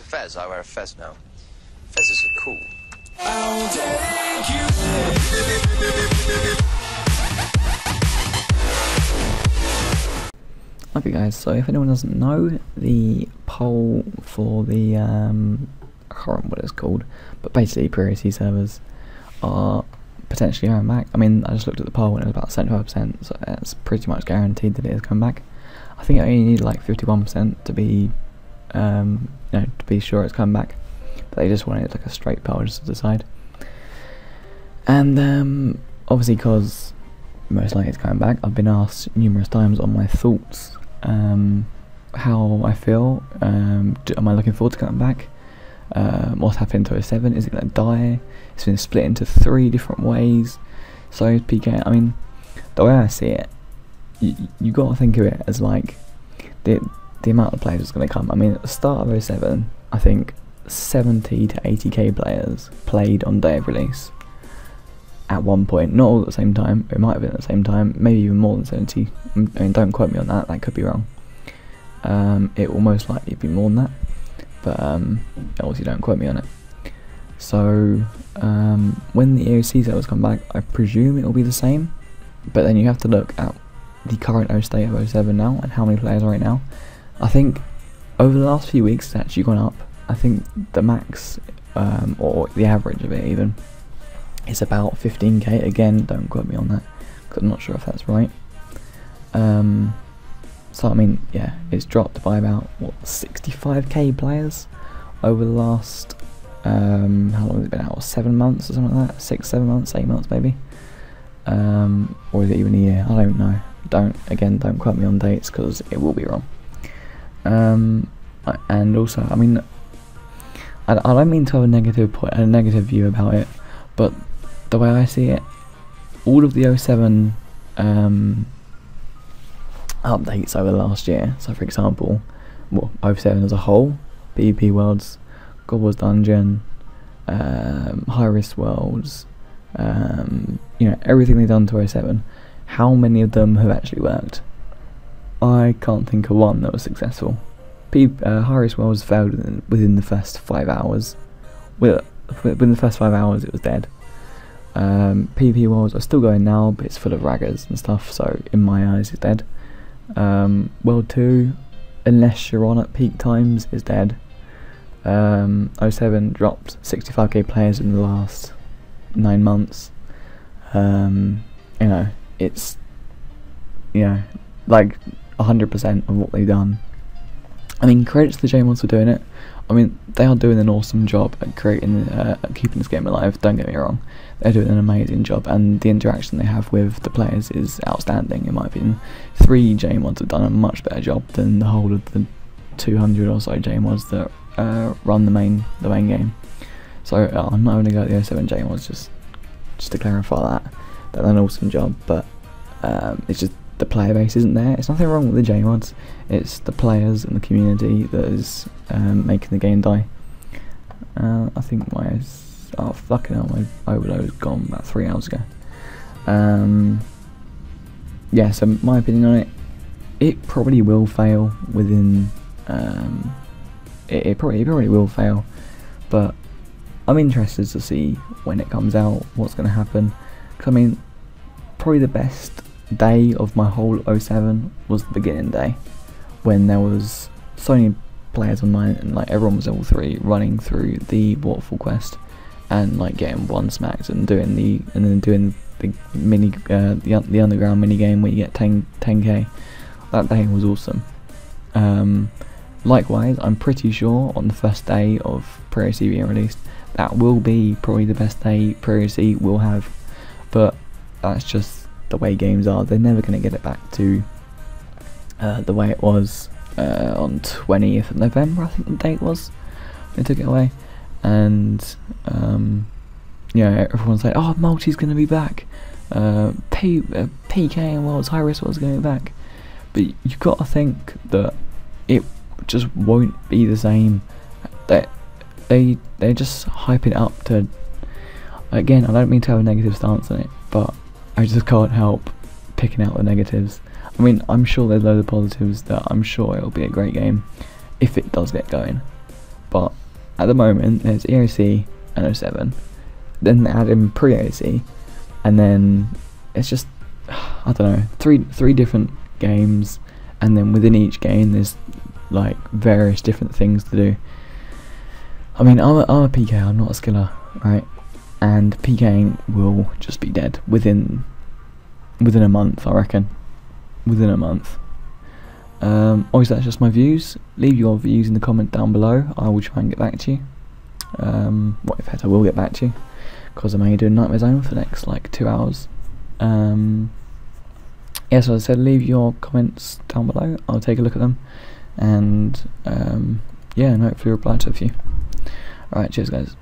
fez. I wear a fez now. Fezes are cool. Okay guys, so if anyone doesn't know, the poll for the, I can't remember what it's called, but basically Pre-Eoc servers are potentially going back. I mean, I just looked at the poll and it was about 75%, so it's pretty much guaranteed that it is coming back. I think I only need like 51% to be, to be sure it's coming back, but they just wanted like a straight poll just to decide. And obviously, because most likely it's coming back, I've been asked numerous times on my thoughts, how I feel, am I looking forward to coming back, what's happening to 07, is it going to die, it's been split into 3 different ways. So PK, I mean, the way I see it, you got to think of it as like the amount of players that's going to come. I mean, at the start of 07, I think 70 to 80k players played on day of release at one point, not all at the same time, it might have been at the same time, maybe even more than 70, I mean, don't quote me on that, that could be wrong. It will most likely be more than that, but obviously don't quote me on it. So when the EOC servers come back, I presume it will be the same, but then you have to look at the current state of 07 now and how many players are right now. I think over the last few weeks it's actually gone up. I think the max, or the average of it even, is about 15k. Again, don't quote me on that because I'm not sure if that's right. So I mean, yeah, it's dropped by about what, 65k players over the last how long has it been out? 7 months or something like that? 6, 7 months, 8 months maybe, or is it even a year? I don't know. Don't quote me on dates because it will be wrong. And also, I mean, I don't mean to have a negative view about it, but the way I see it, all of the 07 updates over the last year, so for example, well, 07 as a whole, PvP Worlds, God Wars Dungeon, High Risk Worlds, everything they've done to 07, how many of them have actually worked? I can't think of one that was successful. High Risk Worlds failed within the first 5 hours. Within the first 5 hours it was dead. PvP Worlds are still going now, but it's full of raggers and stuff, so in my eyes it's dead. World 2, unless you're on at peak times, is dead. 07 dropped 65k players in the last 9 months. It's like 100% of what they've done. I mean, credit to the jmods for doing it. I mean, they are doing an awesome job at creating, keeping this game alive, don't get me wrong. They're doing an amazing job, and the interaction they have with the players is outstanding, in my opinion. 3 jmods have done a much better job than the whole of the 200 or so jmods that run the main game. So I'm not going to go at the 07 jmods, just to clarify that. They've done an awesome job, but it's just the player base isn't there. It's nothing wrong with the jmods, it's the players and the community that is making the game die. I think oh fucking hell, my overload was gone about 3 hours ago. Yeah, so my opinion on it probably will fail within, it probably will fail, but I'm interested to see when it comes out, what's going to happen, because I mean, probably the best day of my whole 07 was the beginning day, when there was so many players online and like everyone was level 3 running through the waterfall quest and like getting one smacked and doing the mini the underground mini game where you get 10k. That day was awesome. Likewise, I'm pretty sure on the first day of Pre-Eoc being released, that will be probably the best day Pre-Eoc will have, but that's just the way games are. They're never going to get it back to the way it was on 20th of November, I think the date was, they took it away, and everyone's like, oh, multi's going to be back, PK and Worlds, High Risk Worlds going to be back, but you've got to think that it just won't be the same. They're just hyping it up to, again, I don't mean to have a negative stance on it, but I just can't help picking out the negatives. I mean, I'm sure there's loads of positives that I'm sure it'll be a great game if it does get going. but at the moment there's EOC and 07, then they add in pre-EOC, and then it's just, I don't know, three different games, and then within each game there's like various different things to do. I mean, I'm a PK, I'm not a skiller, right? And PKing will just be dead within a month, I reckon. Within a month. Obviously that's just my views. Leave your views in the comment down below. I will try and get back to you. Well, in fact I will get back to you, because I'm only doing Nightmare Zone for the next like 2 hours. Yeah, so as I said, leave your comments down below. I'll take a look at them, and yeah, and hopefully reply to a few. Alright, cheers guys.